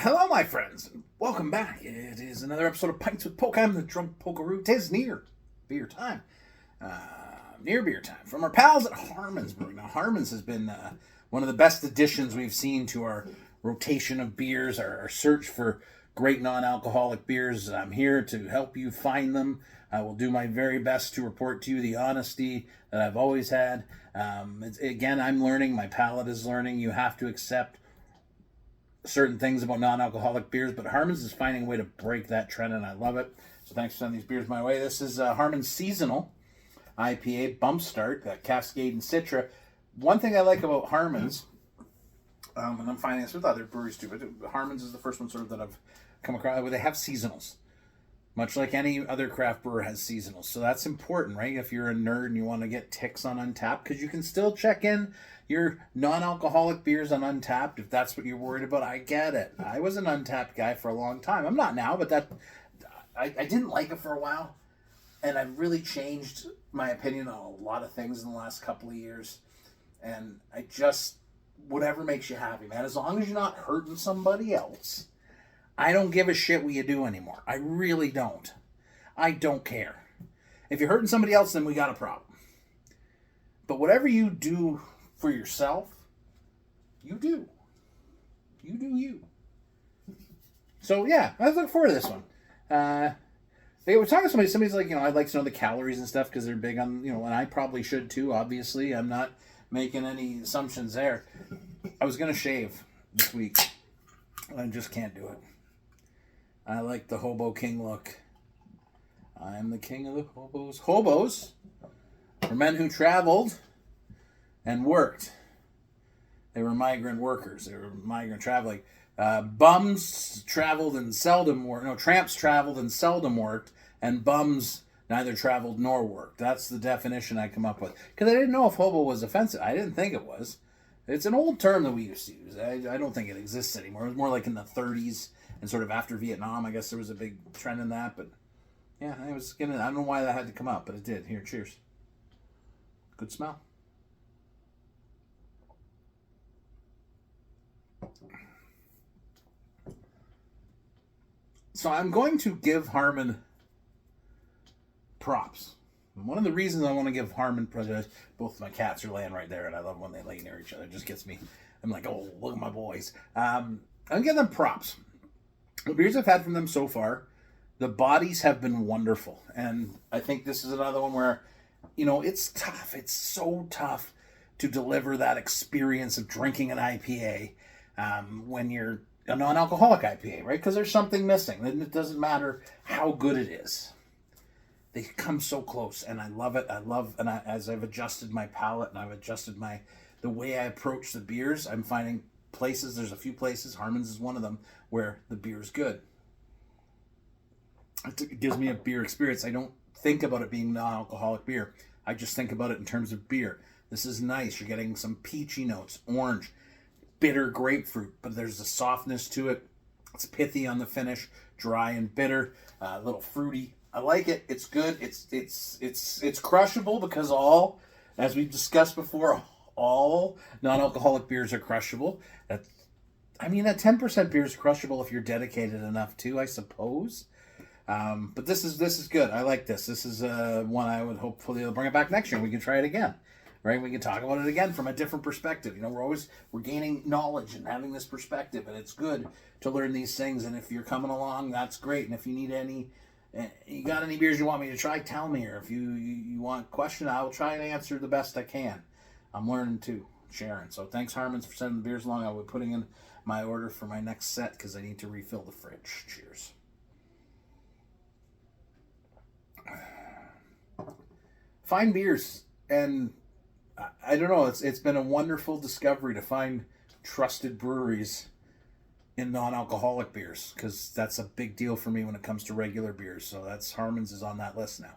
Hello, my friends, and welcome back. It is another episode of Pints with Poke. I'm the drunk pokeroo. Tis near beer time. Near beer time. From our pals at Harmon's Brewing. Now, Harmon's has been one of the best additions we've seen to our rotation of beers, our search for great non-alcoholic beers. I'm here to help you find them. I will do my very best to report to you the honesty that I've always had. Again, I'm learning. My palate is learning. You have to accept certain things about non-alcoholic beers, but Harmon's is finding a way to break that trend, and I love it. So thanks for sending these beers my way. This is Harmon's Seasonal IPA Bumpstart, Cascade and Citra. One thing I like about Harmon's, and I'm finding this with other breweries too, but Harmon's is the first one sort of that I've come across where they have seasonals. Much like any other craft brewer has seasonals. So that's important, right? If you're a nerd and you want to get ticks on Untappd, because you can still check in your non-alcoholic beers on Untappd if that's what you're worried about. I get it. I was an Untappd guy for a long time. I'm not now, but I didn't like it for a while. And I've really changed my opinion on a lot of things in the last couple of years. And I just, whatever makes you happy, man. As long as you're not hurting somebody else, I don't give a shit what you do anymore. I really don't. I don't care. If you're hurting somebody else, then we got a problem. But whatever you do for yourself, you do. You do you. So yeah, I was looking forward to this one. They were talking to somebody's like, I'd like to know the calories and stuff because they're big on, and I probably should too, obviously. I'm not making any assumptions there. I was going to shave this week. I just can't do it. I like the Hobo King look. I am the king of the hobos. Hobos were men who traveled and worked. They were migrant workers. They were migrant traveling. Bums traveled and seldom worked. No, tramps traveled and seldom worked. And bums neither traveled nor worked. That's the definition I come up with. Because I didn't know if hobo was offensive. I didn't think it was. It's an old term that we used to use. I don't think it exists anymore. It was more like in the 30s and sort of after Vietnam. I guess there was a big trend in that. But yeah, I don't know why that had to come up, but it did. Here, cheers. Good smell. So I'm going to give Harmon props. And one of the reasons I want to give Harmon props, both my cats are laying right there, and I love when they lay near each other. It just gets me. I'm like, oh, look at my boys. I'm giving them props. The beers I've had from them so far, the bodies have been wonderful. And I think this is another one where, it's tough. It's so tough to deliver that experience of drinking an IPA when you're a non-alcoholic IPA, right? Because there's something missing. It doesn't matter how good it is. They come so close, and I love it. As I've adjusted my palate and I've adjusted the way I approach the beers, I'm finding places, there's a few places, Harmon's is one of them, where the beer is good. It gives me a beer experience. I don't think about it being non-alcoholic beer. I just think about it in terms of beer. This is nice. You're getting some peachy notes, orange, bitter grapefruit, but there's a softness to it. It's pithy on the finish, dry and bitter, a little fruity. I like it. It's good. It's crushable because as we've discussed before, all non-alcoholic beers are crushable. That 10% beer is crushable if you're dedicated enough to, I suppose. But this is good. I like this. This is one I would hopefully bring it back next year and we can try it again. Right? We can talk about it again from a different perspective. We're gaining knowledge and having this perspective, and it's good to learn these things. And if you're coming along, that's great. And if you need you got any beers you want me to try, tell me. Or if you want a question, I'll try and answer the best I can. I'm learning too, sharing. So thanks, Harmon's, for sending the beers along. I'll be putting in my order for my next set because I need to refill the fridge. Cheers. Fine beers, and I don't know, it's been a wonderful discovery to find trusted breweries in non-alcoholic beers, because that's a big deal for me when it comes to regular beers. So Harmon's is on that list now.